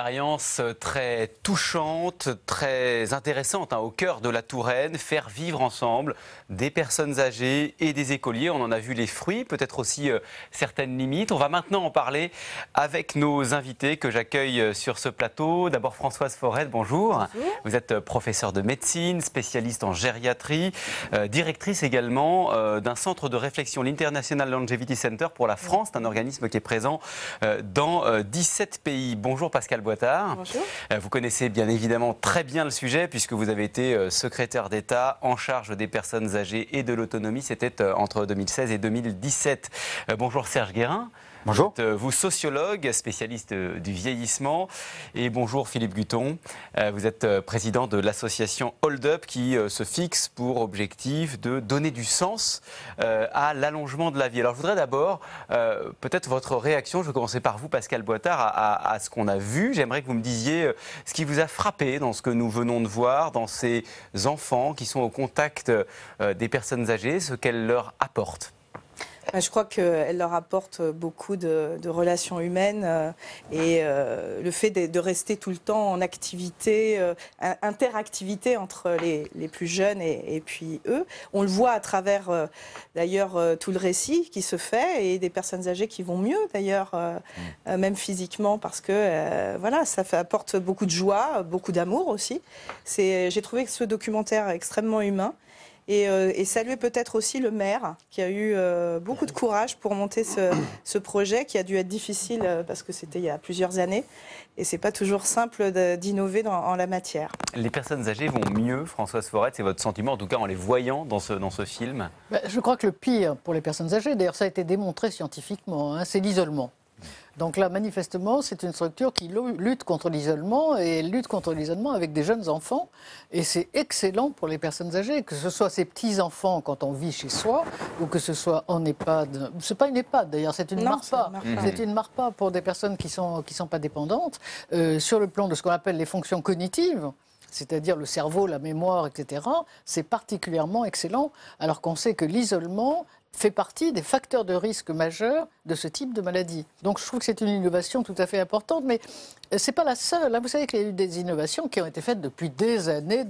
expérience très touchante, très intéressante au cœur de la Touraine, faire vivre ensemble des personnes âgées et des écoliers. On en a vu les fruits, peut-être aussi certaines limites. On va maintenant en parler avec nos invités que j'accueille sur ce plateau. D'abord Françoise Forel, bonjour. Bonjour. Vous êtes professeure de médecine, spécialiste en gériatrie, directrice également d'un centre de réflexion, l'International Longevity Center pour la France, un organisme qui est présent dans 17 pays. Bonjour Pascal Boitard. Bonjour. Vous connaissez bien évidemment très bien le sujet puisque vous avez été secrétaire d'État en charge des personnes âgées et de l'autonomie. C'était entre 2016 et 2017. Bonjour Serge Guérin. Bonjour. Vous, sociologue, spécialiste du vieillissement. Et bonjour Philippe Guton. Vous êtes président de l'association Hold Up qui se fixe pour objectif de donner du sens à l'allongement de la vie. Alors je voudrais d'abord peut-être votre réaction. Je vais commencer par vous Pascal Boitard à ce qu'on a vu. J'aimerais que vous me disiez ce qui vous a frappé dans ce que nous venons de voir, dans ces enfants qui sont au contact des personnes âgées, ce qu'elles leur apportent. Je crois qu'elle leur apporte beaucoup de relations humaines et le fait de rester tout le temps en activité, interactivité entre les plus jeunes et puis eux. On le voit à travers d'ailleurs tout le récit qui se fait et des personnes âgées qui vont mieux d'ailleurs, même physiquement parce que voilà, ça apporte beaucoup de joie, beaucoup d'amour aussi. J'ai trouvé que ce documentaire est extrêmement humain. Et saluer peut-être aussi le maire qui a eu beaucoup de courage pour monter ce projet qui a dû être difficile parce que c'était il y a plusieurs années et c'est pas toujours simple d'innover en la matière. Les personnes âgées vont mieux, Françoise Forel, c'est votre sentiment, en tout cas en les voyant dans ce film? Je crois que le pire pour les personnes âgées, d'ailleurs ça a été démontré scientifiquement, c'est l'isolement. Donc là, manifestement, c'est une structure qui lutte contre l'isolement et lutte contre l'isolement avec des jeunes enfants. Et c'est excellent pour les personnes âgées, que ce soit ces petits-enfants quand on vit chez soi ou que ce soit en EHPAD. C'est pas une EHPAD d'ailleurs, c'est une MARPA. C'est une MARPA pour des personnes qui sont pas dépendantes. Sur le plan de ce qu'on appelle les fonctions cognitives, c'est-à-dire le cerveau, la mémoire, etc., c'est particulièrement excellent, alors qu'on sait que l'isolement fait partie des facteurs de risque majeurs de ce type de maladie. Donc je trouve que c'est une innovation tout à fait importante, mais ce n'est pas la seule. Vous savez qu'il y a eu des innovations qui ont été faites depuis des années.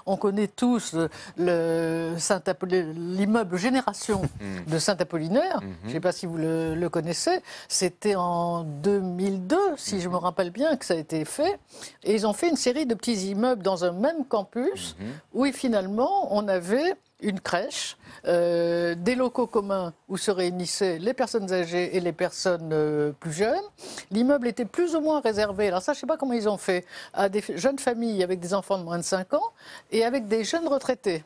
On connaît tous l'immeuble Génération de Saint-Apollinaire. Je ne sais pas si vous le connaissez. C'était en 2002, si je me rappelle bien, que ça a été fait. Et ils ont fait une série de petits immeubles dans un même campus où finalement on avait une crèche, des locaux communs où se réunissaient les personnes âgées et les personnes plus jeunes. L'immeuble était plus ou moins réservé, alors ça je ne sais pas comment ils ont fait, à des jeunes familles avec des enfants de moins de 5 ans et avec des jeunes retraités.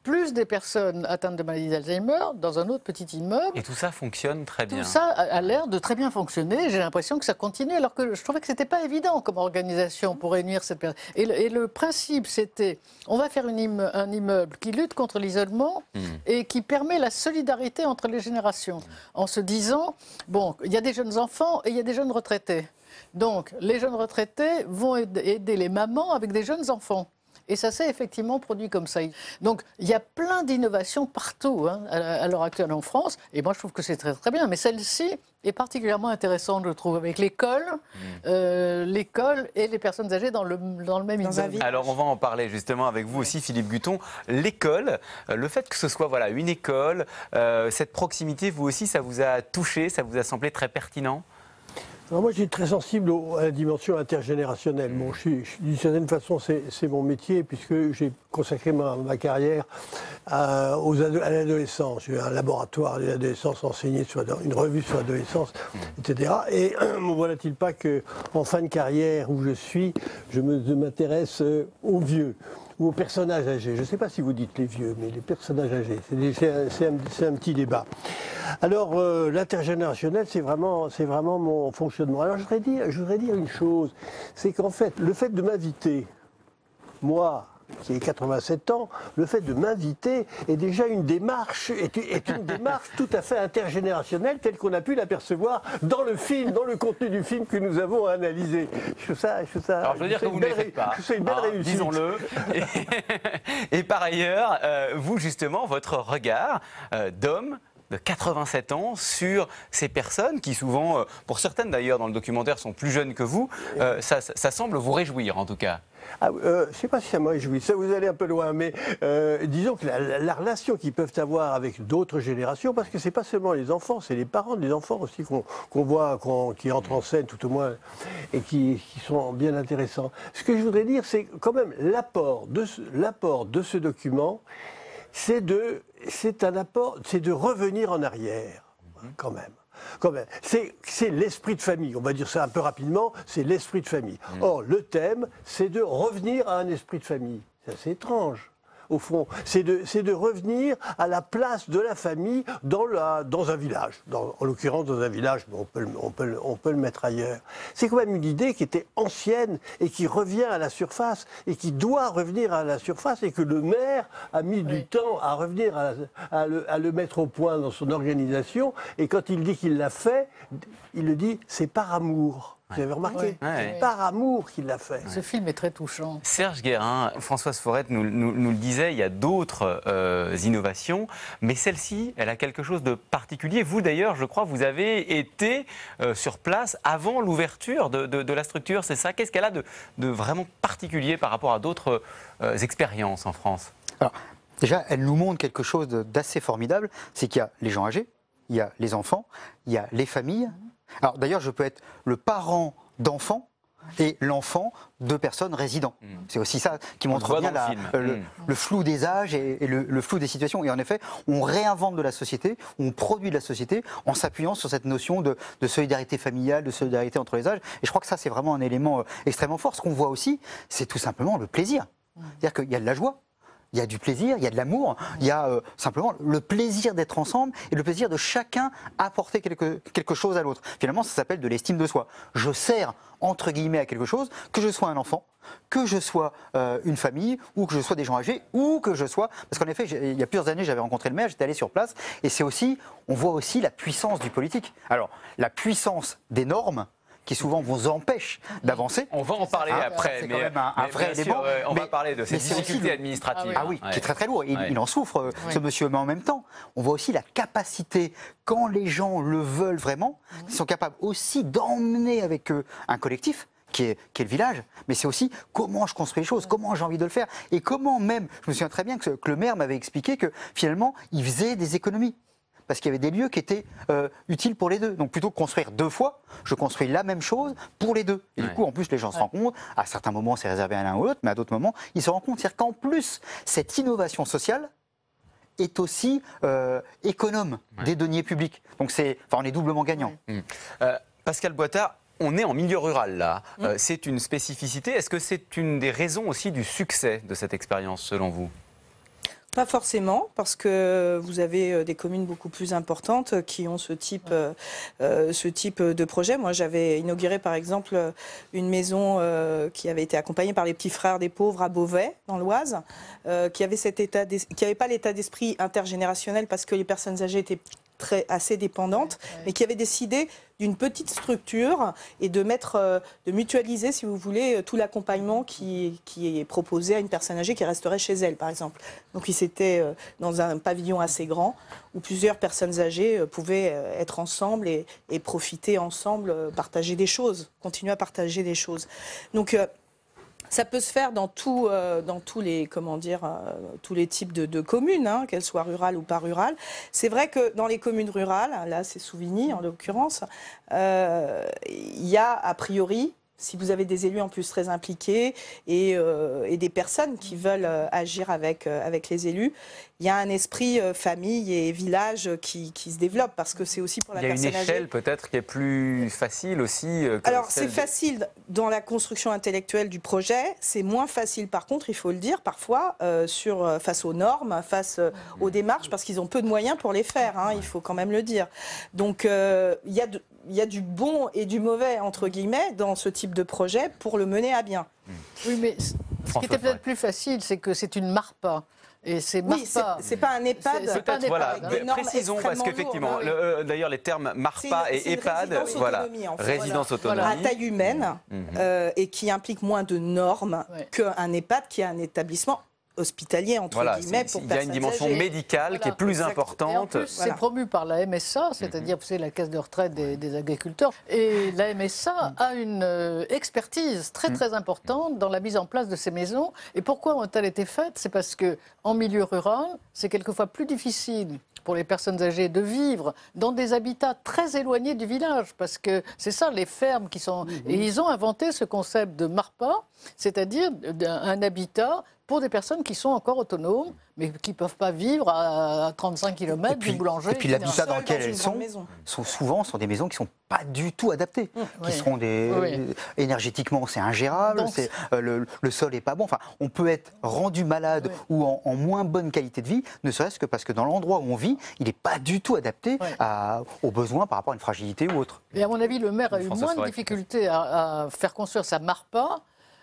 Plus des personnes atteintes de maladie d'Alzheimer dans un autre petit immeuble. Et tout ça fonctionne très bien. Tout ça a l'air de très bien fonctionner. J'ai l'impression que ça continue, alors que je trouvais que ce n'était pas évident comme organisation pour réunir cette personne. Et le principe, c'était, on va faire un immeuble qui lutte contre l'isolement et qui permet la solidarité entre les générations. En se disant, bon, il y a des jeunes enfants et il y a des jeunes retraités. Donc, les jeunes retraités vont aider les mamans avec des jeunes enfants. Et ça s'est effectivement produit comme ça. Donc, il y a plein d'innovations partout à l'heure actuelle en France. Et moi, je trouve que c'est très, très bien. Mais celle-ci est particulièrement intéressante, je trouve, avec l'école et les personnes âgées dans le même immeuble. Alors, on va en parler justement avec vous aussi, Philippe Guton. L'école, le fait que ce soit une école, cette proximité, vous aussi, ça vous a touché, ça vous a semblé très pertinent? Alors moi, je suis très sensible à la dimension intergénérationnelle. Bon, d'une certaine façon, c'est mon métier, puisque j'ai consacré ma carrière à l'adolescence. J'ai eu un laboratoire de l'adolescence enseigné sur une revue sur l'adolescence, etc. Et ne voilà-t-il pas qu'en fin de carrière où je suis, je m'intéresse aux vieux ou aux personnages âgés. Je ne sais pas si vous dites les vieux, mais les personnages âgés, c'est un petit débat. Alors, l'intergénérationnel, c'est vraiment mon fonctionnement. Alors, je voudrais dire une chose, c'est qu'en fait, le fait de m'inviter, moi, qui ai 87 ans, le fait de m'inviter est déjà une démarche tout à fait intergénérationnelle, telle qu'on a pu l'apercevoir dans le film, dans le contenu du film que nous avons analysé. Je trouve ça. Alors je veux dire que vous ne le faites pas, c'est une belle réussite. Disons-le. Et par ailleurs, vous justement, votre regard d'homme de 87 ans sur ces personnes qui souvent, pour certaines d'ailleurs dans le documentaire, sont plus jeunes que vous. Ça semble vous réjouir en tout cas. Je ne sais pas si ça me réjouit, ça vous allez un peu loin, mais disons que la relation qu'ils peuvent avoir avec d'autres générations, parce que ce n'est pas seulement les enfants, c'est les parents des enfants aussi qu'on voit, qui entrent en scène tout au moins, et qui sont bien intéressants. Ce que je voudrais dire, c'est quand même l'apport de ce document, c'est de revenir en arrière, quand même. C'est l'esprit de famille, on va dire ça un peu rapidement, c'est l'esprit de famille. Or, le thème, c'est de revenir à un esprit de famille. C'est assez étrange, au fond. C'est de revenir à la place de la famille dans un village. En l'occurrence, dans un village, mais on peut le mettre ailleurs. C'est quand même une idée qui était ancienne et qui revient à la surface et qui doit revenir à la surface et que le maire a mis du temps à revenir à le mettre au point dans son organisation. Et quand il dit qu'il l'a fait, il le dit, c'est par amour. Vous avez remarqué ? C'est par amour qu'il l'a fait. Ce film est très touchant. Serge Guérin, Françoise Forrette nous le disait, il y a d'autres innovations, mais celle-ci, elle a quelque chose de particulier. Vous d'ailleurs, je crois, vous avez été sur place avant l'ouverture de la structure, c'est ça ? Qu'est-ce qu'elle a de vraiment particulier par rapport à d'autres expériences en France ? Alors, déjà, elle nous montre quelque chose d'assez formidable, c'est qu'il y a les gens âgés, il y a les enfants, il y a les familles. Alors d'ailleurs, je peux être le parent d'enfants et l'enfant de personnes résidents. C'est aussi ça qui montre bien le flou des âges et le flou des situations. Et en effet, on réinvente de la société, on produit de la société en s'appuyant sur cette notion de solidarité familiale, de solidarité entre les âges. Et je crois que ça, c'est vraiment un élément extrêmement fort. Ce qu'on voit aussi, c'est tout simplement le plaisir. C'est-à-dire qu'il y a de la joie. Il y a du plaisir, il y a de l'amour, il y a simplement le plaisir d'être ensemble et le plaisir de chacun apporter quelque chose à l'autre. Finalement, ça s'appelle de l'estime de soi. Je sers, entre guillemets, à quelque chose, que je sois un enfant, que je sois une famille, ou que je sois des gens âgés, ou que je sois... Parce qu'en effet, il y a plusieurs années, j'avais rencontré le maire, j'étais allé sur place, et on voit aussi la puissance du politique. Alors, la puissance des normes, qui souvent vous empêchent d'avancer. On va en parler après, c'est quand même un vrai élément. On va parler de ces difficultés administratives. Ah oui, qui est très très lourd. Il en souffre, ce monsieur, mais en même temps, on voit aussi la capacité, quand les gens le veulent vraiment, ils sont capables aussi d'emmener avec eux un collectif, qui est le village, mais c'est aussi comment je construis les choses, comment j'ai envie de le faire, et comment même, je me souviens très bien que le maire m'avait expliqué que finalement, il faisait des économies. Parce qu'il y avait des lieux qui étaient utiles pour les deux. Donc plutôt que construire deux fois, je construis la même chose pour les deux. Et du coup, en plus, les gens se rencontrent. À certains moments, c'est réservé à l'un ou l'autre, mais à d'autres moments, ils se rencontrent. C'est-à-dire qu'en plus, cette innovation sociale est aussi économe des deniers publics. Donc on est doublement gagnant. Pascal Boitard, on est en milieu rural là. C'est une spécificité. Est-ce que c'est une des raisons aussi du succès de cette expérience, selon vous ? Pas forcément, parce que vous avez des communes beaucoup plus importantes qui ont ce type de projet. Moi, j'avais inauguré, par exemple, une maison qui avait été accompagnée par les petits frères des pauvres à Beauvais, dans l'Oise, qui avait pas l'état d'esprit intergénérationnel parce que les personnes âgées étaient assez dépendantes, mais qui avait décidé d'une petite structure et de mutualiser, si vous voulez, tout l'accompagnement qui est proposé à une personne âgée qui resterait chez elle, par exemple. Donc, ils étaient dans un pavillon assez grand où plusieurs personnes âgées pouvaient être ensemble et profiter ensemble, partager des choses, continuer à partager des choses. Donc, ça peut se faire dans tous les types de communes, hein, qu'elles soient rurales ou pas rurales. C'est vrai que dans les communes rurales, là c'est Souvigny en l'occurrence, il y a a priori, si vous avez des élus en plus très impliqués et des personnes qui veulent agir avec les élus, il y a un esprit famille et village qui se développe parce que c'est aussi pour la personne âgée. Il y a une échelle peut-être qui est plus facile aussi. Alors c'est facile dans la construction intellectuelle du projet, c'est moins facile par contre, il faut le dire, parfois face aux normes, face aux démarches, parce qu'ils ont peu de moyens pour les faire, hein, il faut quand même le dire. Donc il y a du bon et du mauvais, entre guillemets, dans ce type de projet pour le mener à bien. Oui, mais ce qui était peut-être plus facile, c'est que c'est une MARPA. Et c'est MARPA. C'est pas un EHPAD. Peut-être, voilà, précisons, parce qu'effectivement, d'ailleurs, les termes MARPA et EHPAD, résidence autonome. À taille humaine et qui implique moins de normes qu'un EHPAD qui est un établissement hospitalier, entre Voilà, guillemets, pour il y a une dimension âgées. médicale qui est plus exact. importante. Et en plus, c'est promu par la MSA, c'est-à-dire vous savez, la caisse de retraite des agriculteurs. Et la MSA a une expertise très très importante dans la mise en place de ces maisons. Et pourquoi ont-elles été faites? C'est parce que en milieu rural, c'est quelquefois plus difficile pour les personnes âgées de vivre dans des habitats très éloignés du village, parce que c'est ça, les fermes qui sont... Et ils ont inventé ce concept de MARPA, c'est-à-dire un habitat pour des personnes qui sont encore autonomes, mais qui ne peuvent pas vivre à 35 km du boulanger. Et puis l'habitat dans Seul lequel dans une elles grande sont, maison. souvent sont des maisons qui ne sont pas du tout adaptées, qui seront énergétiquement c'est ingérable, Donc, le sol n'est pas bon. Enfin, on peut être rendu malade ou en moins bonne qualité de vie, ne serait-ce que parce que dans l'endroit où on vit, il n'est pas du tout adapté aux besoins par rapport à une fragilité ou autre. Et à mon avis, le maire a eu François moins de Forêt. difficultés à faire construire sa MARPA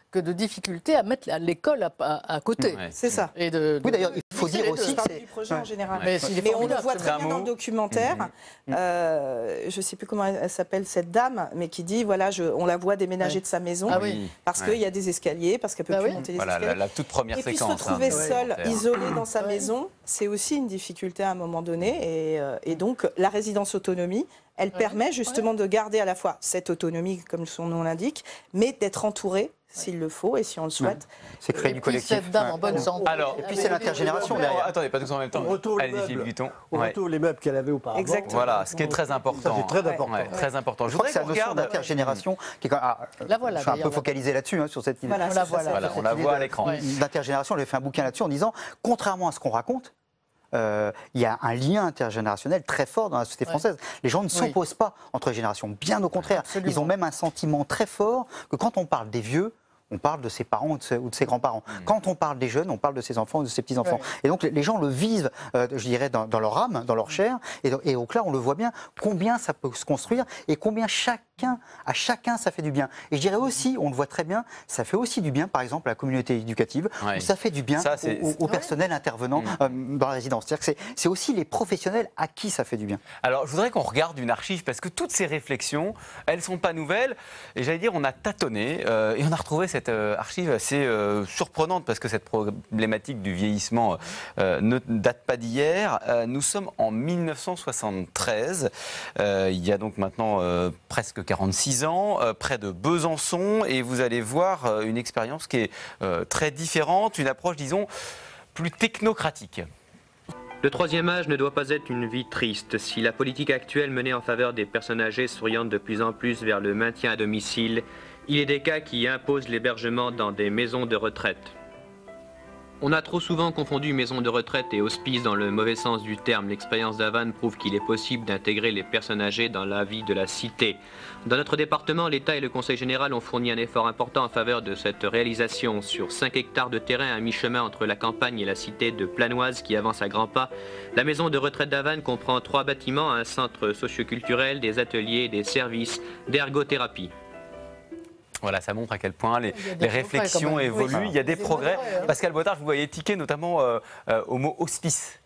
que de difficultés à mettre l'école à côté. Ouais. C'est ça. Oui, d'ailleurs, il faut dire aussi Je que parle c'est... du projet en général. Mais Mais on le voit formidable, très ce bien mot. dans le documentaire. Je ne sais plus comment elle s'appelle, cette dame, mais qui dit, voilà, on la voit déménager de sa maison Ah oui. parce qu'il y a des escaliers, parce qu'elle ne peut Bah plus oui. monter les Voilà, escaliers. la toute première Et puis se séquence. retrouver du seule, documentaire. isolée dans sa maison, c'est aussi une difficulté à un moment donné. Et donc, la résidence autonomie, elle permet justement de garder à la fois cette autonomie, comme son nom l'indique, mais d'être entourée, s'il le faut et si on le souhaite. C'est créer Et du puis collectif. cette dame en bonne santé. Alors, Et puis c'est l'intergénération derrière. Attendez, pas tous en même temps. On retourne Allez-y, Philippe Guton. On Ouais. retourne les meubles qu'elle avait auparavant. Exactement. Voilà, ce qui est très important. Ça, c'est très important. Ouais, très important. Je crois que c'est la qu'on notion regarde. d'intergénération qui est quand même... La voilà, je suis un peu d'ailleurs. focalisé là-dessus, sur cette idée. Voilà, Voilà, c'est ça, voilà. Voilà, on la Cette voit à idée l'écran. d'intergénération, j'ai fait un bouquin là-dessus en disant, contrairement à ce qu'on raconte, il y a un lien intergénérationnel très fort dans la société française. Les gens ne s'opposent pas entre les générations, bien au contraire. Absolument. Ils ont même un sentiment très fort que quand on parle des vieux, on parle de ses parents ou de ses grands-parents. Quand on parle des jeunes, on parle de ses enfants ou de ses petits-enfants. Ouais. Et donc les gens le vivent, je dirais, dans leur âme, dans leur chair. Et donc là, on le voit bien, combien ça peut se construire et combien à chacun, ça fait du bien. Et je dirais aussi, on le voit très bien, ça fait aussi du bien, par exemple, à la communauté éducative, Ouais. où ça fait du bien Ça, c'est- au personnel intervenant dans la résidence. C'est-à-dire que c'est aussi les professionnels à qui ça fait du bien. Alors, je voudrais qu'on regarde une archive parce que toutes ces réflexions, elles ne sont pas nouvelles. Et j'allais dire, on a tâtonné et on a retrouvé cette archive assez surprenante parce que cette problématique du vieillissement ne date pas d'hier. Nous sommes en 1973. Il y a donc maintenant presque 46 ans, près de Besançon. Et vous allez voir une expérience qui est très différente, une approche, disons, plus technocratique. Le troisième âge ne doit pas être une vie triste. Si la politique actuelle menée en faveur des personnes âgées s'oriente de plus en plus vers le maintien à domicile, il est des cas qui imposent l'hébergement dans des maisons de retraite. On a trop souvent confondu maison de retraite et hospice dans le mauvais sens du terme. L'expérience d'Havannes prouve qu'il est possible d'intégrer les personnes âgées dans la vie de la cité. Dans notre département, l'État et le Conseil général ont fourni un effort important en faveur de cette réalisation. Sur 5 hectares de terrain à mi-chemin entre la campagne et la cité de Planoise qui avance à grands pas, la maison de retraite d'Havannes comprend 3 bâtiments, un centre socioculturel, des ateliers, des services, d'ergothérapie. Voilà, ça montre à quel point les Il y a des réflexions progrès, quand même. évoluent, Oui, il y a des des progrès. progrès, hein. Pascal Bottard, je vous voyais tiquer notamment au mot hospice.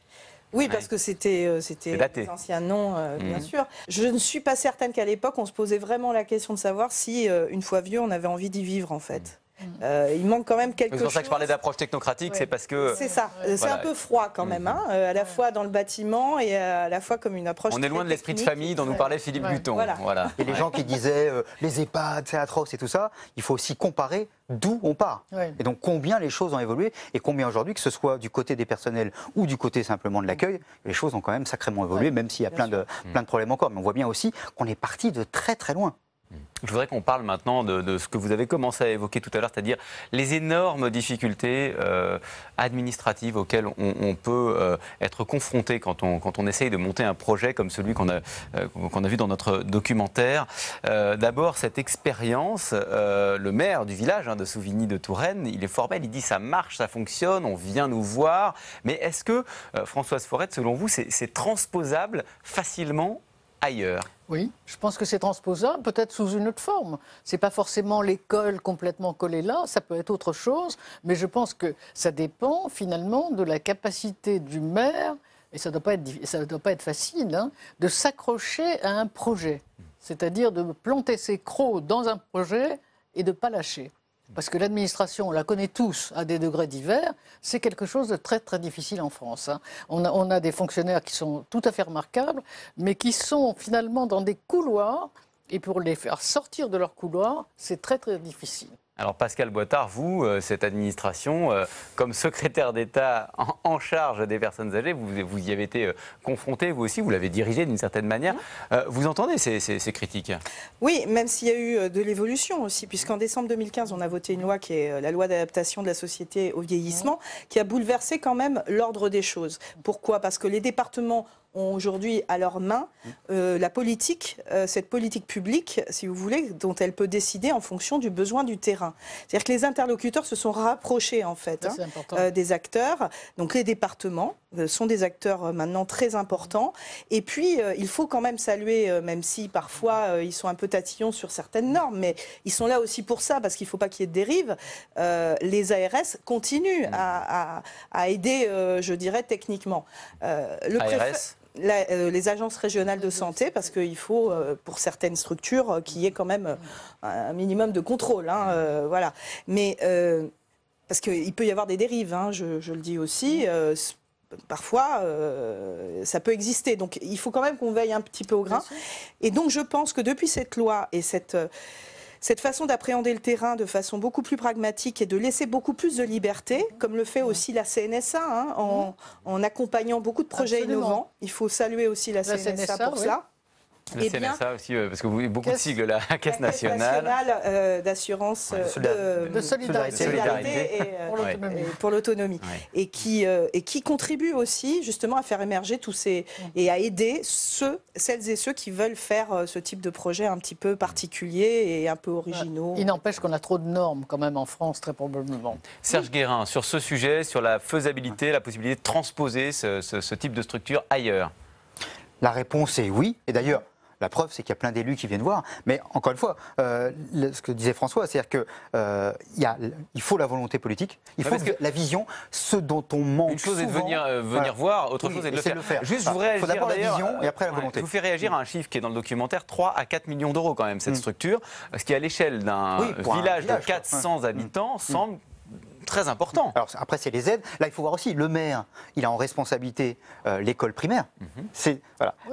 Oui, parce que c'était daté. des anciens noms, bien sûr. Je ne suis pas certaine qu'à l'époque, on se posait vraiment la question de savoir si, une fois vieux, on avait envie d'y vivre, en fait. Il manque quand même quelque C'est chose. pour ça que je parlais d'approche technocratique, c'est parce que C'est ça. C'est Voilà. un peu froid quand même, hein, à la fois dans le bâtiment et à la fois comme une approche. on est loin très de l'esprit de technique. famille dont nous parlait Philippe Ouais. Guton. Voilà. Et les gens qui disaient les EHPAD, c'est atroce et tout ça, il faut aussi comparer d'où on part. Ouais. Et donc combien les choses ont évolué et combien aujourd'hui, que ce soit du côté des personnels ou du côté simplement de l'accueil, les choses ont quand même sacrément évolué, même s'il y a plein de problèmes encore. Mais on voit bien aussi qu'on est parti de très très loin. Je voudrais qu'on parle maintenant de ce que vous avez commencé à évoquer tout à l'heure, c'est-à-dire les énormes difficultés administratives auxquelles on peut être confronté quand on essaye de monter un projet comme celui qu'on a vu dans notre documentaire. D'abord, cette expérience, le maire du village de Souvigny-de-Touraine, il est formel, il dit ça marche, ça fonctionne, on vient nous voir. Mais est-ce que, Françoise Forêt, selon vous, c'est transposable facilement ailleurs? Oui, je pense que c'est transposable, peut-être sous une autre forme. Ce n'est pas forcément l'école complètement collée là, ça peut être autre chose, mais je pense que ça dépend finalement de la capacité du maire, et ça ne doit pas être facile, hein, de s'accrocher à un projet. C'est-à-dire de planter ses crocs dans un projet et de ne pas lâcher. parce que l'administration, on la connaît tous à des degrés divers, c'est quelque chose de très très difficile en France. Hein. On a des fonctionnaires qui sont tout à fait remarquables, mais qui sont finalement dans des couloirs, et pour les faire sortir de leur couloir, c'est très très difficile. Alors Pascal Boitard, vous, cette administration, comme secrétaire d'État en charge des personnes âgées, vous y avez été confronté, vous aussi, vous l'avez dirigé d'une certaine manière. Vous entendez ces critiques? Oui, même s'il y a eu de l'évolution aussi, puisqu'en décembre 2015, on a voté une loi qui est la loi d'adaptation de la société au vieillissement, qui a bouleversé quand même l'ordre des choses. Pourquoi? Parce que les départements ont aujourd'hui à leurs mains la politique, cette politique publique, si vous voulez, dont elle peut décider en fonction du besoin du terrain. C'est-à-dire que les interlocuteurs se sont rapprochés en fait des acteurs. Donc les départements sont des acteurs maintenant très importants. Et puis il faut quand même saluer, même si parfois ils sont un peu tatillons sur certaines normes, mais ils sont là aussi pour ça, parce qu'il ne faut pas qu'il y ait de dérive. Les ARS continuent à aider, je dirais, techniquement. Le préfet... les agences régionales de santé, parce qu'il faut, pour certaines structures, qu'il y ait quand même un minimum de contrôle. Hein, voilà. Mais parce qu'il peut y avoir des dérives, hein, je le dis aussi. Parfois, ça peut exister. Donc, il faut quand même qu'on veille un petit peu au grain. Et donc, je pense que depuis cette loi et cette façon d'appréhender le terrain de façon beaucoup plus pragmatique et de laisser beaucoup plus de liberté, comme le fait aussi la CNSA, hein, en accompagnant beaucoup de projets innovants. Il faut saluer aussi la CNSA pour ça. La CNSA aussi, parce que vous avez beaucoup de sigles, la Caisse nationale d'assurance de solidarité et pour l'autonomie. Et qui contribue aussi justement à faire émerger tous ces... et à aider celles et ceux qui veulent faire ce type de projet un petit peu particulier et un peu originaux. Il n'empêche qu'on a trop de normes quand même en France, très probablement. Serge Guérin, sur ce sujet, sur la faisabilité, la possibilité de transposer ce type de structure ailleurs. La réponse est oui, et d'ailleurs, la preuve, c'est qu'il y a plein d'élus qui viennent voir. Mais encore une fois, ce que disait François, c'est-à-dire qu'il faut la volonté politique, il faut la vision, ce dont on manque. Une chose est de venir voir, autre chose est de le faire. Juste, je voudrais réagir d'abord la vision et après la volonté. Je vous fais réagir à un chiffre qui est dans le documentaire, 3 à 4 millions d'euros quand même, cette structure, ce qui à l'échelle d'un village de 400 habitants semble très important. Alors après, c'est les aides. Là, il faut voir aussi, le maire, il a en responsabilité l'école primaire.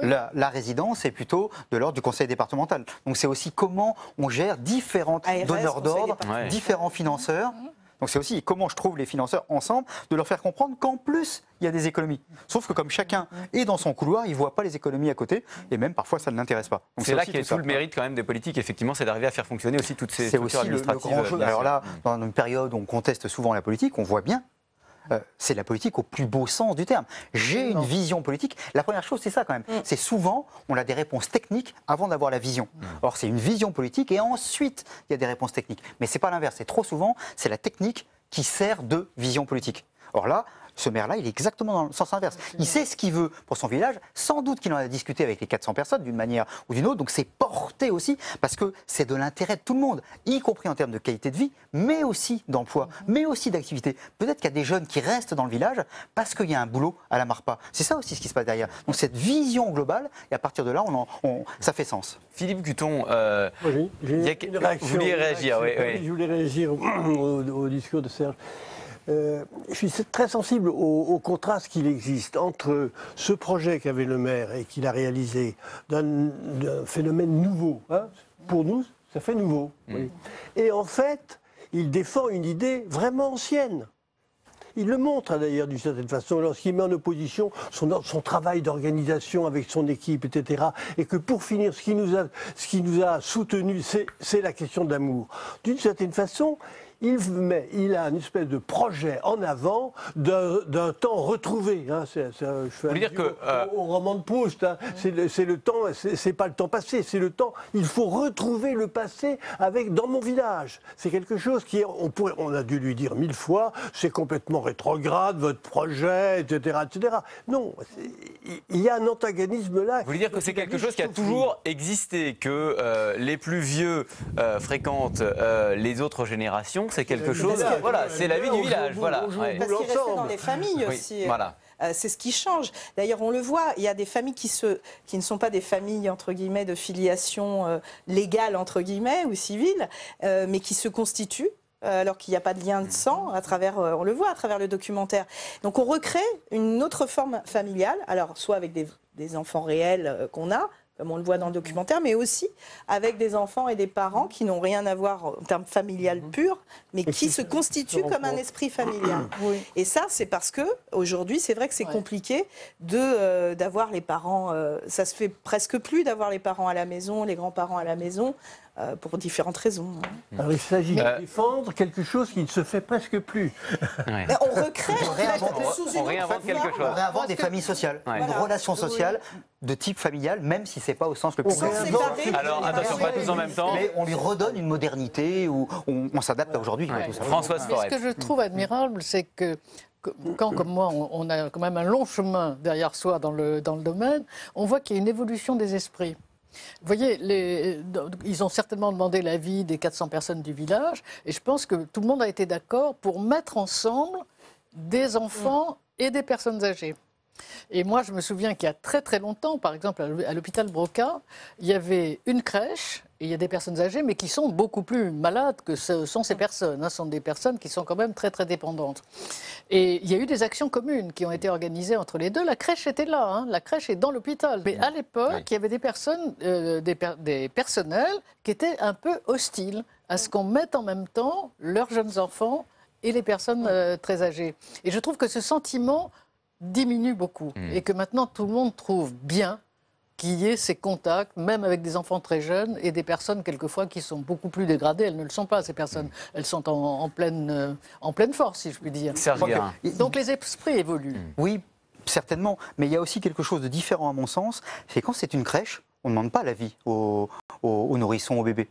La résidence est plutôt de l'ordre du conseil départemental. Donc c'est aussi comment on gère différents donneurs d'ordre, différents financeurs. Donc c'est aussi comment je trouve les financeurs ensemble, de leur faire comprendre qu'en plus, il y a des économies. Sauf que comme chacun est dans son couloir, il ne voit pas les économies à côté, et même parfois ça ne l'intéresse pas. C'est là qu'il y a tout le mérite quand même des politiques, effectivement, c'est d'arriver à faire fonctionner aussi toutes ces structures administratives. C'est aussi le grand jeu. Alors là, dans une période où on conteste souvent la politique, on voit bien, c'est la politique au plus beau sens du terme. J'ai une vision politique. La première chose, c'est ça quand même. C'est souvent, on a des réponses techniques avant d'avoir la vision. Or, c'est une vision politique et ensuite, il y a des réponses techniques. Mais ce n'est pas l'inverse. C'est trop souvent, c'est la technique qui sert de vision politique. Or là, ce maire-là, il est exactement dans le sens inverse. Il sait ce qu'il veut pour son village. Sans doute qu'il en a discuté avec les 400 personnes d'une manière ou d'une autre. Donc c'est porté aussi parce que c'est de l'intérêt de tout le monde, y compris en termes de qualité de vie, mais aussi d'emploi, mais aussi d'activité. Peut-être qu'il y a des jeunes qui restent dans le village parce qu'il y a un boulot à la Marpa. C'est ça aussi ce qui se passe derrière. Donc cette vision globale, et à partir de là, ça fait sens. Philippe Guton, oui, une réaction. Vous vouliez réagir, oui. Je voulais réagir au discours de Serge. Je suis très sensible au contraste qu'il existe entre ce projet qu'avait le maire et qu'il a réalisé d'un phénomène nouveau. Hein, pour nous, ça fait nouveau. Oui. Et en fait, il défend une idée vraiment ancienne. Il le montre d'ailleurs d'une certaine façon lorsqu'il met en opposition son travail d'organisation avec son équipe, etc. Et que pour finir, ce qui nous a soutenus, c'est la question de l'amour. D'une certaine façon, il a une espèce de projet en avant d'un temps retrouvé. Hein. Je fais allusion au roman de Proust. Hein. C'est le temps, c'est pas le temps passé, c'est le temps. Il faut retrouver le passé dans mon village. C'est quelque chose on a dû lui dire 1000 fois, c'est complètement rétrograde, votre projet, etc., etc. Non, il y a un antagonisme là. Vous voulez dire que c'est quelque chose qui a toujours existé, que les plus vieux fréquentent les autres générations. C'est quelque chose, c'est la vie du village. Parce qu'il restait dans les familles aussi. Voilà. C'est ce qui change. D'ailleurs, on le voit, il y a des familles qui ne sont pas des familles, entre guillemets, de filiation légale, entre guillemets, ou civile, mais qui se constituent alors qu'il n'y a pas de lien de sang, on le voit à travers le documentaire. Donc on recrée une autre forme familiale, alors soit avec des enfants réels qu'on a, comme on le voit dans le documentaire, mais aussi avec des enfants et des parents qui n'ont rien à voir en termes familial pur, mais qui se constituent comme un esprit familial. Oui. Et ça, c'est parce que aujourd'hui, c'est vrai que c'est compliqué d'avoir les parents. Ça se fait presque plus d'avoir les parents à la maison, les grands-parents à la maison. Pour différentes raisons. Alors il s'agit de défendre quelque chose qui ne se fait presque plus. Ouais. Mais on recrée, on réinvente quelque chose. On réinvente des familles sociales, Ouais. une relation sociale de type familial, même si c'est pas au sens le plus séparer. Alors attention, pas tous en même temps. mais on lui redonne une modernité où on s'adapte à aujourd'hui. Ouais. tout ça. Françoise Mais Forêt. ce que je trouve admirable, c'est que quand, comme moi, on a quand même un long chemin derrière soi dans le domaine, on voit qu'il y a une évolution des esprits. Vous voyez, ils ont certainement demandé l'avis des 400 personnes du village, et je pense que tout le monde a été d'accord pour mettre ensemble des enfants et des personnes âgées. Et moi, je me souviens qu'il y a très très longtemps, par exemple à l'hôpital Broca, il y avait une crèche, et il y a des personnes âgées, mais qui sont beaucoup plus malades que ce sont ces personnes. Ce sont des personnes qui sont quand même très très dépendantes. Et il y a eu des actions communes qui ont été organisées entre les deux. La crèche était là, la crèche est dans l'hôpital. Mais à l'époque, il y avait des personnes, des personnels qui étaient un peu hostiles à ce qu'on mette en même temps leurs jeunes enfants et les personnes très âgées. Et je trouve que ce sentiment diminue beaucoup et que maintenant tout le monde trouve bien qu'il y ait ces contacts, même avec des enfants très jeunes et des personnes quelquefois qui sont beaucoup plus dégradées. Elles ne le sont pas, ces personnes. Elles sont en pleine force, si je puis dire. Serge Guérin. Donc les esprits évoluent. Oui, certainement, mais il y a aussi quelque chose de différent à mon sens, c'est quand c'est une crèche, on ne demande pas l'avis aux nourrissons, aux bébés.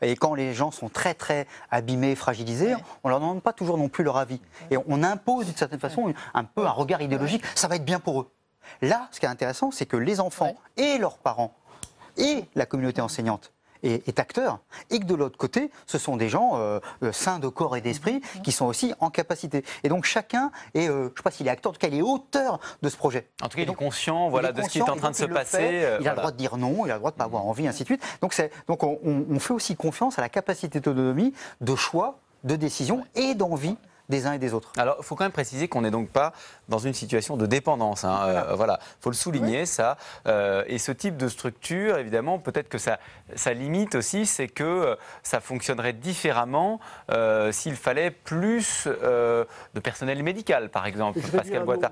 Et quand les gens sont très très abîmés, fragilisés, on ne leur demande pas toujours non plus leur avis. Et on impose d'une certaine façon un peu un regard idéologique, ça va être bien pour eux. Là, ce qui est intéressant, c'est que les enfants et leurs parents et la communauté enseignante est acteur, et que de l'autre côté, ce sont des gens sains de corps et d'esprit qui sont aussi en capacité. Et donc chacun est, je ne sais pas s'il est acteur, en tout cas il est auteur de ce projet. En tout cas, il est conscient de ce qui est en train de se passer. Il a le droit de dire non, il a le droit de ne pas avoir envie, ainsi de suite. Donc on fait aussi confiance à la capacité d'autonomie, de choix, de décision et d'envie des uns et des autres. Alors, il faut quand même préciser qu'on n'est donc pas dans une situation de dépendance. Voilà, il faut le souligner, ça. Et ce type de structure, évidemment, peut-être que ça limite aussi, c'est que ça fonctionnerait différemment s'il fallait plus de personnel médical, par exemple. Pascal Boitard.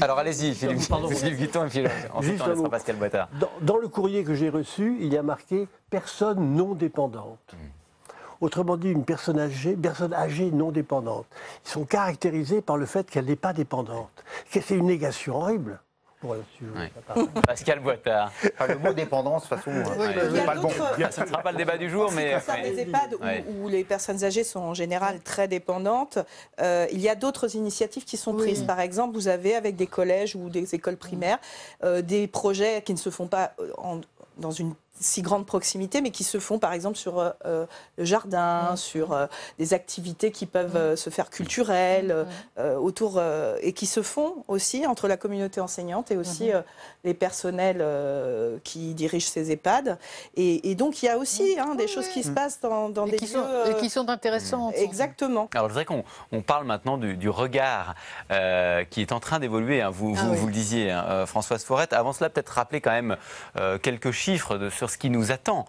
Alors, allez-y, Philippe Guiton, et puis ensuite on laissera Pascal Boitard. Dans le courrier que j'ai reçu, il y a marqué « personne non dépendante ». Autrement dit, une personne âgée non dépendante. Ils sont caractérisés par le fait qu'elle n'est pas dépendante. C'est une négation horrible. Pascal Boitard. Le mot dépendance, de toute façon, c'est pas le bon. Ça ne sera pas le débat du jour, mais... Dans les EHPAD où les personnes âgées sont en général très dépendantes, il y a d'autres initiatives qui sont prises. Par exemple, vous avez avec des collèges ou des écoles primaires des projets qui ne se font pas dans une si grande proximité, mais qui se font par exemple sur le jardin, sur des activités qui peuvent se faire culturelles, autour, et qui se font aussi entre la communauté enseignante et aussi les personnels qui dirigent ces EHPAD. Et donc il y a aussi des choses qui se passent dans des lieux... Et qui sont intéressantes. Exactement. Alors je voudrais qu'on parle maintenant du regard qui est en train d'évoluer. Vous le disiez, Françoise Forêt. Avant cela, peut-être rappeler quand même quelques chiffres sur ce qui nous attend,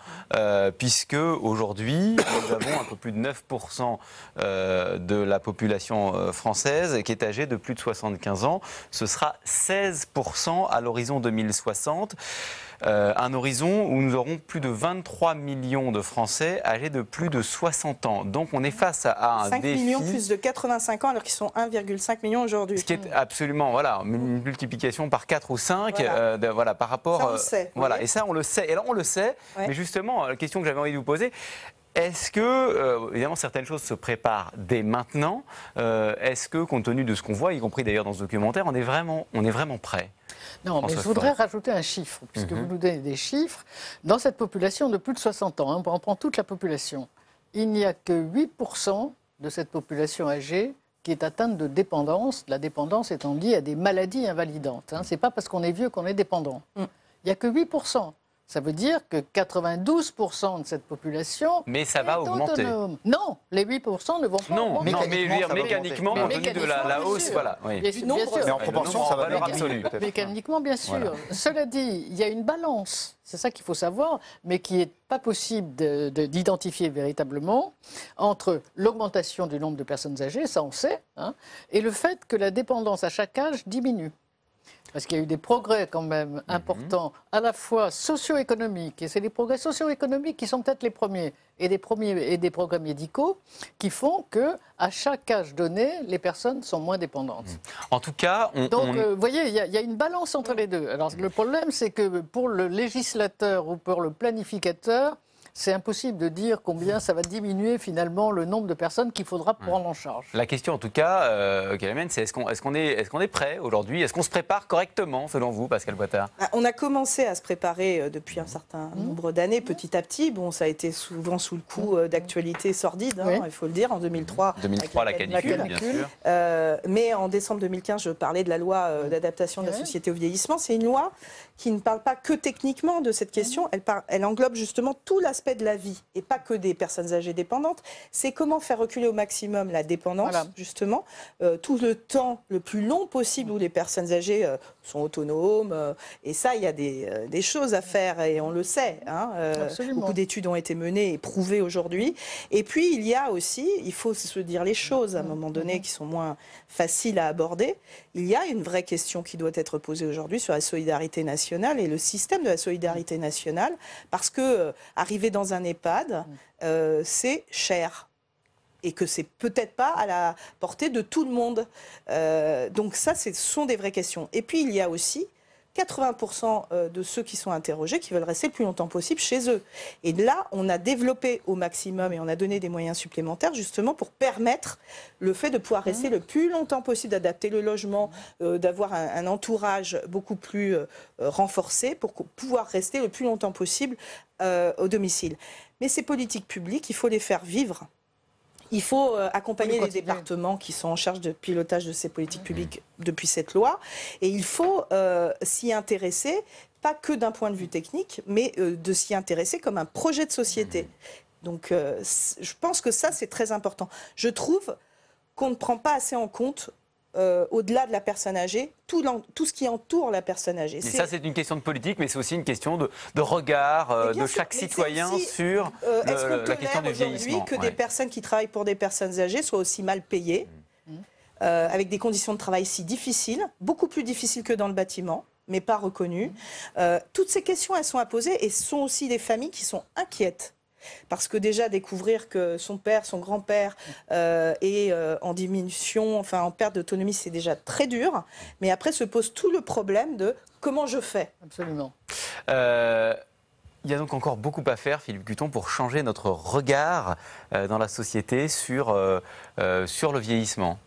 puisque aujourd'hui, nous avons un peu plus de 9% de la population française qui est âgée de plus de 75 ans. Ce sera 16% à l'horizon 2060. Un horizon où nous aurons plus de 23 millions de Français âgés de plus de 60 ans. Donc on est face à un 5 défi... millions plus de 85 ans alors qu'ils sont 1,5 million aujourd'hui. Ce qui est absolument, une multiplication par 4 ou 5 par rapport... Ça, on le sait. Et ça, on le sait. Et là, on le sait, mais justement, la question que j'avais envie de vous poser... Est-ce que, évidemment, certaines choses se préparent dès maintenant? Est-ce que, compte tenu de ce qu'on voit, y compris d'ailleurs dans ce documentaire, on est vraiment prêt? Non, mais je voudrais rajouter un chiffre, puisque vous nous donnez des chiffres. Dans cette population de plus de 60 ans, on prend toute la population, il n'y a que 8% de cette population âgée qui est atteinte de dépendance, la dépendance étant liée à des maladies invalidantes. Ce n'est pas parce qu'on est vieux qu'on est dépendant. Il n'y a que 8%. Ça veut dire que 92% de cette population Mais ça va est augmenter. autonome. Non, les 8% ne vont pas Non, augmenter. non, mais Mécaniquement, ça va mécaniquement, augmenter. compte tenu de la Mécaniquement, hausse, bien sûr. voilà. Oui. Bien sûr, nombre, bien sûr. Mais en Le proportion, nombre ça en va valeur diminuer, absolue. peut-être. Mécaniquement, bien sûr. Voilà. Cela dit, il y a une balance, c'est ça qu'il faut savoir, mais qui n'est pas possible d'identifier véritablement entre l'augmentation du nombre de personnes âgées, ça on sait, hein, et le fait que la dépendance à chaque âge diminue. Parce qu'il y a eu des progrès quand même importants, à la fois socio-économiques, et c'est les progrès socio-économiques qui sont peut-être les premiers, et des progrès médicaux qui font que à chaque âge donné, les personnes sont moins dépendantes. En tout cas, Donc, vous voyez, il y a une balance entre les deux. Alors, le problème, c'est que pour le législateur ou pour le planificateur, c'est impossible de dire combien ça va diminuer finalement le nombre de personnes qu'il faudra prendre en charge. la question en tout cas, qu'elle amène, c'est est-ce qu'on est prêt aujourd'hui? Est-ce qu'on se prépare correctement, selon vous, Pascal Boitard? On a commencé à se préparer depuis un certain nombre d'années, petit à petit. Bon, ça a été souvent sous le coup d'actualités sordides, hein, Oui. il faut le dire, en 2003. 2003, la avec canicule, canicule. bien sûr. Mais en décembre 2015, je parlais de la loi d'adaptation de la Ouais. société au vieillissement. C'est une loi qui ne parle pas que techniquement de cette question. Elle englobe justement tout l'aspect de la vie et pas que des personnes âgées dépendantes. C'est comment faire reculer au maximum la dépendance, Voilà. justement, tout le temps le plus long possible où les personnes âgées sont autonomes. Et ça, il y a des choses à faire et on le sait. Hein, Absolument. beaucoup d'études ont été menées et prouvées aujourd'hui. Et puis, il y a aussi, il faut se dire les choses à un moment donné qui sont moins faciles à aborder. Il y a une vraie question qui doit être posée aujourd'hui sur la solidarité nationale et le système de la solidarité nationale, parce que arriver dans un EHPAD, c'est cher. Et que c'est peut-être pas à la portée de tout le monde. Donc ça, ce sont des vraies questions. Et puis, il y a aussi 80% de ceux qui sont interrogés qui veulent rester le plus longtemps possible chez eux. Et là, on a développé au maximum et on a donné des moyens supplémentaires justement pour permettre le fait de pouvoir rester le plus longtemps possible, d'adapter le logement, d'avoir un entourage beaucoup plus renforcé pour pouvoir rester le plus longtemps possible au domicile. Mais ces politiques publiques, il faut les faire vivre. Il faut accompagner les départements qui sont en charge de pilotage de ces politiques publiques depuis cette loi. Et il faut s'y intéresser, pas que d'un point de vue technique, mais de s'y intéresser comme un projet de société. Donc je pense que ça, c'est très important. Je trouve qu'on ne prend pas assez en compte, au-delà de la personne âgée, tout ce qui entoure la personne âgée. Et ça, c'est une question de politique, mais c'est aussi une question de regard bien de sûr, chaque mais c'est citoyen aussi, sur est-ce qu'on la question du tolère vieillissement. aujourd'hui que des personnes qui travaillent pour des personnes âgées soient aussi mal payées, avec des conditions de travail si difficiles, beaucoup plus difficiles que dans le bâtiment, mais pas reconnues. Toutes ces questions, elles sont à poser et ce sont aussi des familles qui sont inquiètes. Parce que déjà, découvrir que son père, son grand-père est en diminution, enfin en perte d'autonomie, c'est déjà très dur. Mais après se pose tout le problème de comment je fais. Absolument. Il y a donc encore beaucoup à faire, Philippe Guton, pour changer notre regard dans la société sur le vieillissement.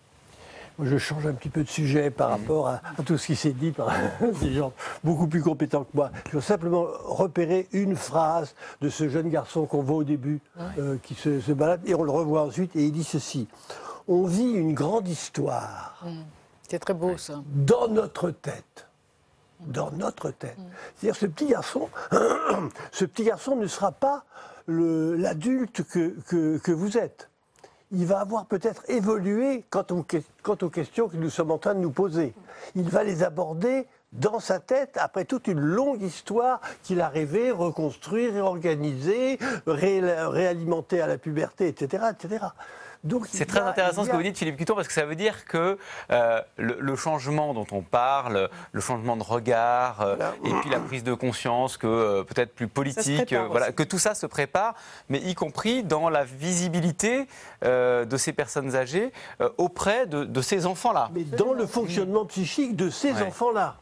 Je change un petit peu de sujet par rapport à tout ce qui s'est dit par des gens beaucoup plus compétents que moi. Je veux simplement repérer une phrase de ce jeune garçon qu'on voit au début, qui se balade, et on le revoit ensuite, et il dit ceci. On vit une grande histoire C'est très beau, ça. dans notre tête. Dans notre tête. C'est-à-dire ce petit garçon ne sera pas l'adulte que vous êtes. Il va avoir peut-être évolué quant aux questions que nous sommes en train de nous poser. Il va les aborder dans sa tête après toute une longue histoire qu'il a rêvé, reconstruire, réorganiser, réalimenter à la puberté, etc. etc. Donc, c'est très intéressant ce que vous dites, Philippe Guton, parce que ça veut dire que le changement dont on parle, le changement de regard, et puis la prise de conscience que peut-être plus politique, voilà, que tout ça se prépare, mais y compris dans la visibilité de ces personnes âgées auprès de ces enfants-là. Mais dans le fonctionnement psychique de ces enfants-là.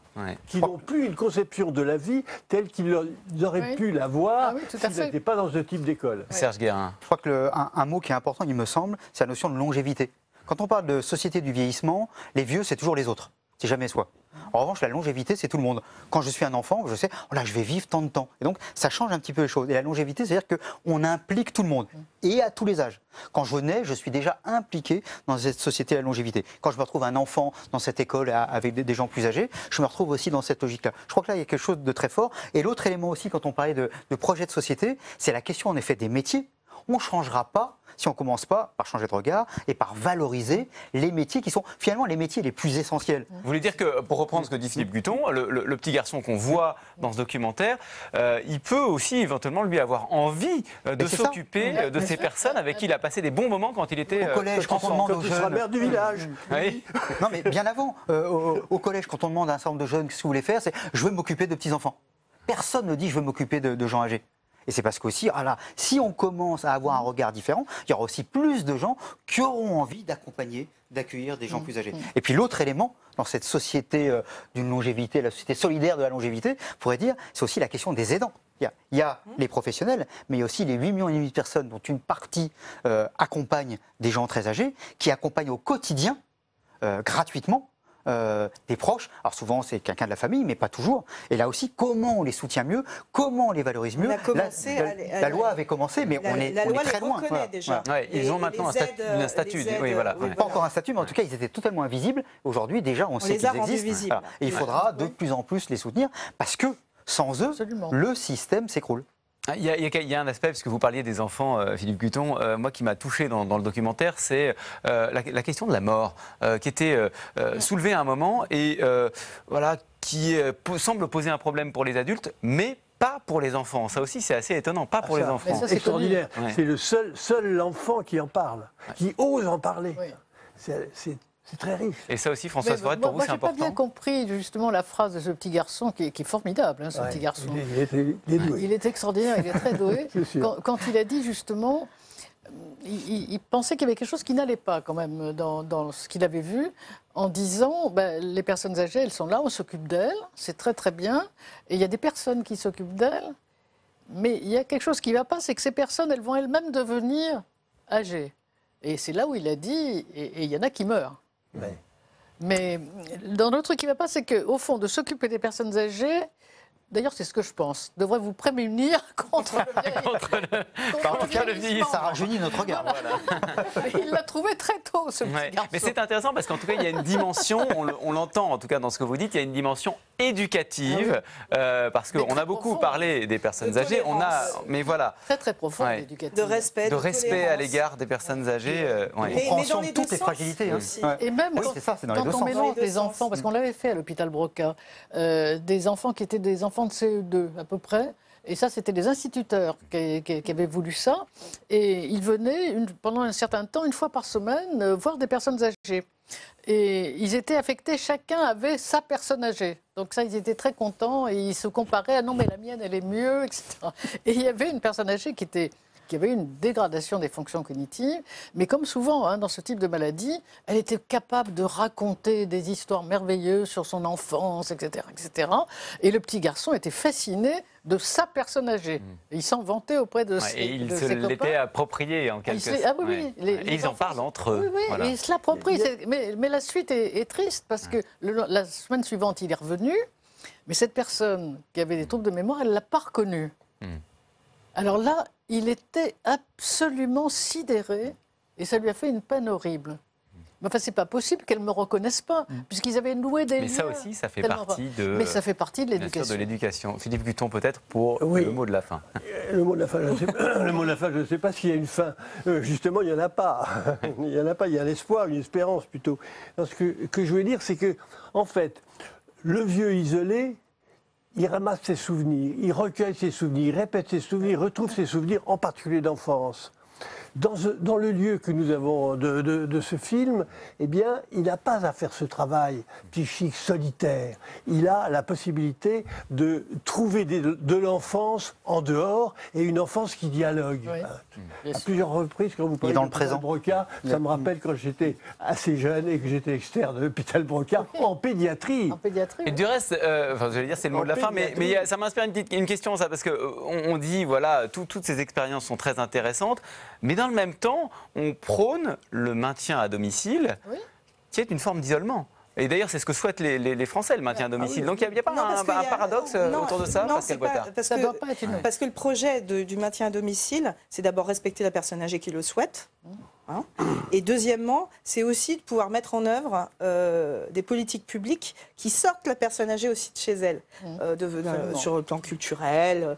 Qui n'ont plus une conception de la vie telle qu'ils auraient pu l'avoir s'ils n'étaient pas dans ce type d'école. Serge Guérin. Je crois qu'un mot qui est important, il me semble, c'est la notion de longévité. Quand on parle de société du vieillissement, les vieux, c'est toujours les autres, c'est jamais soi. En revanche, la longévité, c'est tout le monde. Quand je suis un enfant, je sais, oh là, je vais vivre tant de temps. Et donc, ça change un petit peu les choses. Et la longévité, c'est-à-dire qu'on implique tout le monde, et à tous les âges. Quand je nais, je suis déjà impliqué dans cette société de la longévité. Quand je me retrouve un enfant dans cette école avec des gens plus âgés, je me retrouve aussi dans cette logique-là. Je crois que là, il y a quelque chose de très fort. Et l'autre élément aussi, quand on parlait de projet de société, c'est la question en effet des métiers. On ne changera pas si on ne commence pas par changer de regard et par valoriser les métiers qui sont finalement les métiers les plus essentiels. Vous voulez dire que, pour reprendre ce que dit Philippe Guton, le petit garçon qu'on voit dans ce documentaire, il peut aussi éventuellement lui avoir envie de s'occuper de ces personnes avec qui il a passé des bons moments quand il était au collège, quand on demande aux il sera jeunes. maire du village. Oui. Non, mais bien avant, au collège, quand on demande à un certain nombre de jeunes ce que vous voulez faire, c'est je veux m'occuper de petits-enfants. Personne ne dit je veux m'occuper de gens âgés. Et c'est parce qu'aussi, si on commence à avoir un regard différent, il y aura aussi plus de gens qui auront envie d'accompagner, d'accueillir des gens plus âgés. Et puis l'autre élément, dans cette société d'une longévité, la société solidaire de la longévité, on pourrait dire, c'est aussi la question des aidants. Il y a les professionnels, mais il y a aussi les 8,5 millions de personnes dont une partie accompagne des gens très âgés, qui accompagnent au quotidien, gratuitement, des proches. Alors souvent c'est quelqu'un de la famille, mais pas toujours. Et là aussi, comment on les soutient mieux, comment on les valorise mieux. La loi avait commencé, mais on est très loin. Déjà. Ouais, ils ont maintenant un statut. Oui, voilà. Pas encore un statut, mais en tout cas, ils étaient totalement invisibles. Aujourd'hui, déjà, on sait qu'ils existent. Voilà. Et il faudra de plus en plus les soutenir, parce que sans eux, le système s'écroule. Il y a un aspect, parce que vous parliez des enfants, Philippe Guton, moi qui m'a touché dans le documentaire, c'est la question de la mort, qui était soulevée à un moment et voilà, qui semble poser un problème pour les adultes, mais pas pour les enfants. Ça aussi, c'est assez étonnant, pas pour les enfants. C'est extraordinaire. Ouais. C'est le seul enfant qui en parle, qui ose en parler. Oui. C'est très riche. Et ça aussi, Françoise Forret, pour vous, c'est important. Moi, j'ai pas bien compris justement la phrase de ce petit garçon qui est formidable, hein, ce petit garçon. Il est doué. Il est extraordinaire, il est très doué. Quand il a dit justement, il pensait qu'il y avait quelque chose qui n'allait pas quand même dans ce qu'il avait vu, en disant les personnes âgées, elles sont là, on s'occupe d'elles, c'est très très bien, et il y a des personnes qui s'occupent d'elles, mais il y a quelque chose qui ne va pas, c'est que ces personnes, elles vont elles-mêmes devenir âgées. Et c'est là où il a dit, et il y en a qui meurent. Ouais. Mais dans le truc qui ne va pas, c'est qu'au fond, de s'occuper des personnes âgées, d'ailleurs c'est ce que je pense, devrait vous prémunir contre le vieillissement. Ça rajeunit notre regard. Voilà. Il l'a trouvé très tôt, ce petit garçon. Mais c'est intéressant parce qu'en tout cas, il y a une dimension, on l'entend en tout cas dans ce que vous dites, il y a une dimension éducative, parce qu'on a beaucoup parlé des personnes âgées, mais voilà. Très très profond, éducative. De respect à l'égard des personnes âgées. Compréhension de toutes les fragilités. Et même quand on mélange les enfants, parce qu'on l'avait fait à l'hôpital Broca, des enfants qui étaient des enfants de CE2 à peu près, et ça c'était des instituteurs qui avaient voulu ça, et ils venaient pendant un certain temps, une fois par semaine, voir des personnes âgées. Et ils étaient affectés, chacun avait sa personne âgée. Donc ça, ils étaient très contents, et ils se comparaient, ah non mais la mienne elle est mieux, etc. Et il y avait une personne âgée qui avait une dégradation des fonctions cognitives, mais comme souvent dans ce type de maladie, elle était capable de raconter des histoires merveilleuses sur son enfance, etc., etc. Et le petit garçon était fasciné de sa personne âgée. Et il s'en vantait auprès de ses copains. Et il se l'était approprié en quelque sorte. Ah oui, oui. Et ils en parlent entre eux. Oui, voilà. Et ils se l'approprient. Mais la suite est triste, parce que la semaine suivante, il est revenu, mais cette personne qui avait des troubles de mémoire, elle ne l'a pas reconnu. Alors là, il était absolument sidéré, et ça lui a fait une peine horrible. Mais enfin, c'est pas possible qu'elle ne me reconnaisse pas, puisqu'ils avaient noué des liens. Mais ça aussi, ça fait partie de... Mais ça fait partie de l'éducation. De l'éducation. Philippe Guton, peut-être, pour le mot de la fin. Le mot de la fin, je ne sais pas s'il y a une fin. Justement, il n'y en a pas. Il n'y en a pas, il y a l'espoir, une espérance plutôt. Alors, ce que je voulais dire, c'est que, en fait, le vieux isolé, il ramasse ses souvenirs, il recueille ses souvenirs, il répète ses souvenirs, il retrouve ses souvenirs, en particulier d'enfance. Dans le lieu que nous avons de ce film, eh bien, il n'a pas à faire ce travail psychique solitaire. Il a la possibilité de trouver de l'enfance en dehors, et une enfance qui dialogue. À plusieurs reprises, quand vous parlez dans de l'hôpital Broca, ça me rappelle quand j'étais assez jeune et que j'étais externe de l'hôpital Broca en pédiatrie. En pédiatrie. Et du reste, j'allais dire c'est le mot de la fin, mais ça m'inspire une question, ça, parce qu'on dit, voilà, toutes ces expériences sont très intéressantes, mais dans le même temps, on prône le maintien à domicile, qui est une forme d'isolement. Et d'ailleurs, c'est ce que souhaitent les Français, le maintien à domicile. Donc il n'y a pas un paradoxe autour de ça, Pascale Boittard? Parce que le projet du maintien à domicile, c'est d'abord respecter la personne âgée qui le souhaite. Hein. Et deuxièmement, c'est aussi de pouvoir mettre en œuvre des politiques publiques qui sortent la personne âgée aussi de chez elle, sur le plan culturel,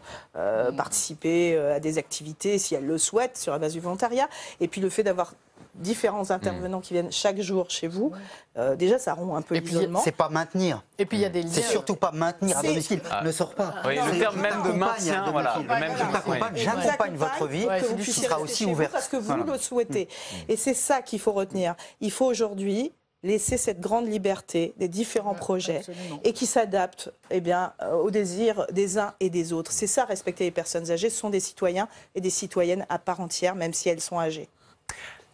participer à des activités si elle le souhaite sur la base du volontariat. Et puis le fait d'avoir différents intervenants qui viennent chaque jour chez vous, déjà ça rompt un peu l'isolement. C'est pas maintenir. Et puis il y a des liens. C'est surtout pas maintenir à domicile. Ne sors pas. Oui, le terme même de maintien, voilà. J'accompagne votre vie, qui sera aussi ouverte. Parce que vous le souhaitez. Et c'est ça qu'il faut retenir. Il faut aujourd'hui laisser cette grande liberté des différents projets et qui s'adaptent aux désirs des uns et des autres. C'est ça, respecter les personnes âgées. Ce sont des citoyens et des citoyennes à part entière, même si elles sont âgées.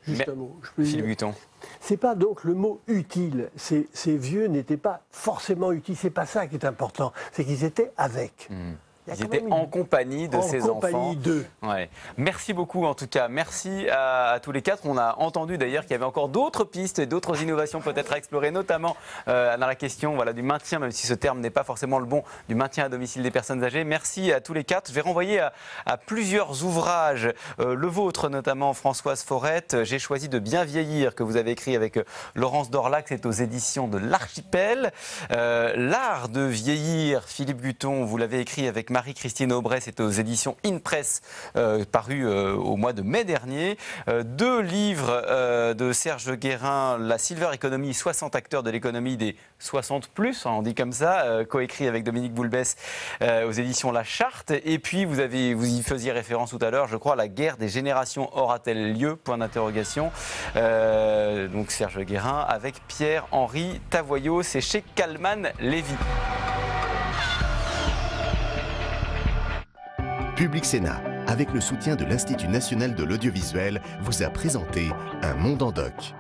Juste un mot. Philippe Guton. C'est pas donc le mot utile. Ces vieux n'étaient pas forcément utiles. C'est pas ça qui est important. C'est qu'ils étaient avec. Ils étaient en compagnie de ces enfants. En compagnie d'eux. Ouais. Merci beaucoup en tout cas. Merci à tous les quatre. On a entendu d'ailleurs qu'il y avait encore d'autres pistes et d'autres innovations peut-être à explorer, notamment dans la question du maintien, même si ce terme n'est pas forcément le bon, du maintien à domicile des personnes âgées. Merci à tous les quatre. Je vais renvoyer à plusieurs ouvrages. Le vôtre notamment, Françoise Forette. J'ai choisi de bien vieillir, que vous avez écrit avec Laurence Dorlac. C'est aux éditions de l'Archipel. L'art de vieillir, Philippe Guton, vous l'avez écrit avec Marie-Christine Aubray, c'est aux éditions InPress, paru au mois de mai dernier. 2 livres de Serge Guérin, La Silver Economy, 60 acteurs de l'économie des 60+, on dit comme ça, coécrit avec Dominique Boulbès aux éditions La Charte. Et puis vous y faisiez référence tout à l'heure, je crois, La guerre des générations aura-t-elle lieu ? Point d'interrogation. Donc Serge Guérin avec Pierre-Henri Tavoyot, c'est chez Calman Lévy. Public Sénat, avec le soutien de l'Institut national de l'audiovisuel, vous a présenté Un monde en doc.